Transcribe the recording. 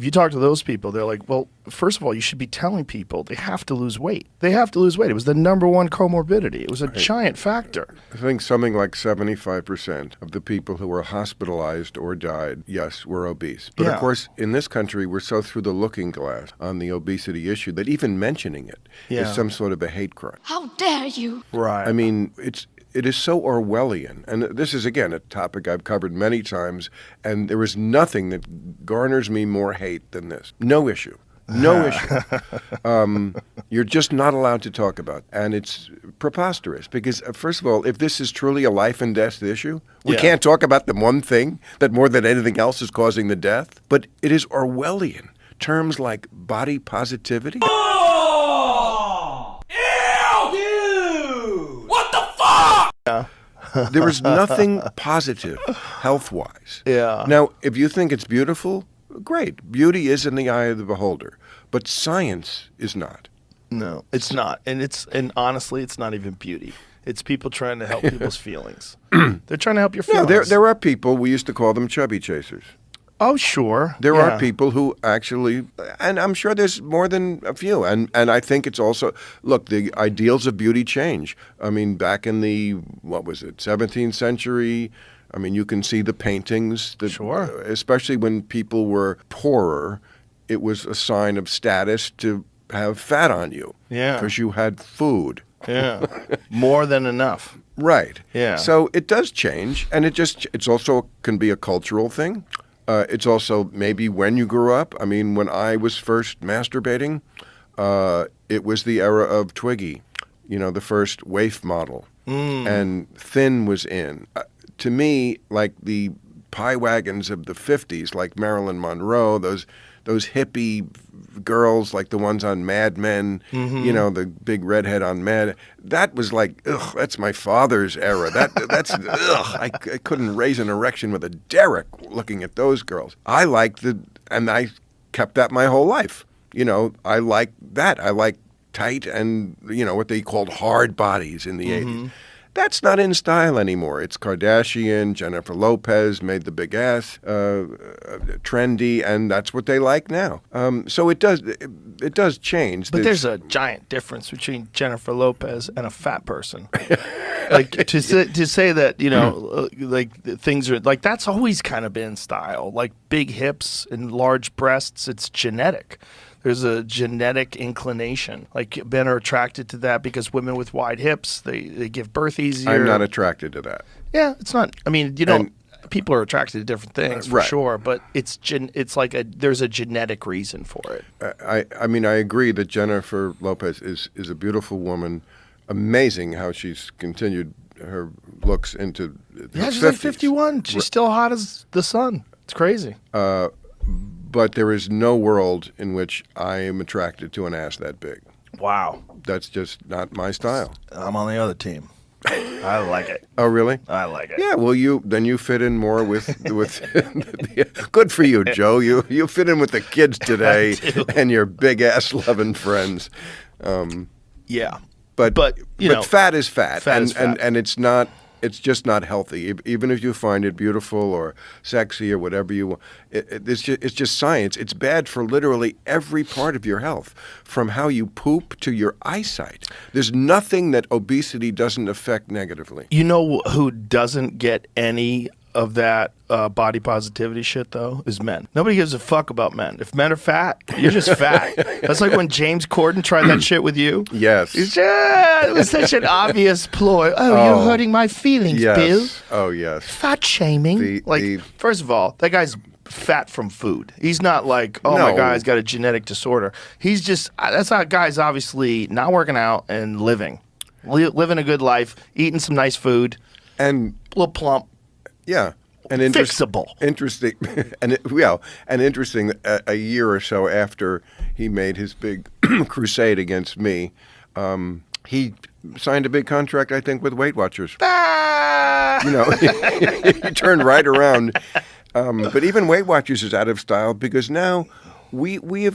If you talk to those people, they're like, well, first of all, you should be telling people they have to lose weight. They have to lose weight. It was the #1 comorbidity. It was a giant factor. I think something like 75% of the people who were hospitalized or died, yes, were obese. But of course, in this country, we're so through the looking glass on the obesity issue that even mentioning it is some sort of a hate crime. How dare you? Right. I mean, it is so Orwellian. And this is, again, a topic I've covered many times, and there is nothing that garners me more hate than this. No issue. No issue. You're just not allowed to talk about it. And it's preposterous because, first of all, if this is truly a life and death issue, we can't talk about the one thing that more than anything else is causing the death. But it is Orwellian. Terms like body positivity. There is nothing positive health-wise. Yeah. Now, if you think it's beautiful, great. Beauty is in the eye of the beholder. But science is not. No, it's not. And honestly, it's not even beauty. It's people trying to help people's feelings. They're trying to help your feelings. No, there are people, we used to call them chubby chasers. Oh, sure. There are people who actually, and I'm sure there's more than a few, and I think it's also, look, the ideals of beauty change. I mean, back in the, 17th century, I mean, you can see the paintings. Especially when people were poorer, it was a sign of status to have fat on you. Yeah. Because you had food. Yeah. More than enough. Right. Yeah. So it does change, and it's also can be a cultural thing. It's also maybe when you grew up. I mean, when I was first masturbating, it was the era of Twiggy, the first waif model, and thin was in. To me, like the pie wagons of the 50s, like Marilyn Monroe, those hippie girls like the ones on Mad Men, the big redhead on Mad. That was like, ugh, that's my father's era. That's ugh. I couldn't raise an erection with a derrick looking at those girls. I liked and I kept that my whole life. I like that. I like tight and, what they called hard bodies in the 80s. That's not in style anymore. It's Kardashian, Jennifer Lopez made the big ass trendy, and that's what they like now. So it does change. But there's a giant difference between Jennifer Lopez and a fat person. Like to say that like things are like that's always kind of been in style. Like big hips and large breasts, it's genetic. There's a genetic inclination. Like men are attracted to that because women with wide hips, they give birth easier. I'm not attracted to that. Yeah, it's not. I mean, people are attracted to different things for sure, but it's like there's a genetic reason for it. I mean, I agree that Jennifer Lopez is a beautiful woman. Amazing how she's continued her looks into her 50s. Yeah, she's like 51. She's still hot as the sun. It's crazy. But there is no world in which I am attracted to an ass that big. Wow. That's just not my style. I'm on the other team. I like it. Oh, really? I like it. Yeah, well, you fit in more with good for you, Joe. You fit in with the kids today and your big ass loving friends. Yeah. But fat is fat. Fat is fat. And it's not. It's just not healthy. Even if you find it beautiful or sexy or whatever you want, it's just science. It's bad for literally every part of your health, from how you poop to your eyesight. There's nothing that obesity doesn't affect negatively. You know who doesn't get any of that body positivity shit, though, is men. Nobody gives a fuck about men. If men are fat, you're just fat. That's like when James Corden tried that shit with you. Yes. It was such an obvious ploy. Oh, you're hurting my feelings, Bill. Oh, yes. Fat shaming. First of all, that guy's fat from food. He's not like, my guy's got a genetic disorder. He's just, that's how guy's obviously not working out and living a good life, eating some nice food, and a little plump. Yeah. And fixable. Interesting. And interesting, a year or so after he made his big crusade against me, he signed a big contract, I think, with Weight Watchers. He turned right around. But even Weight Watchers is out of style because now we have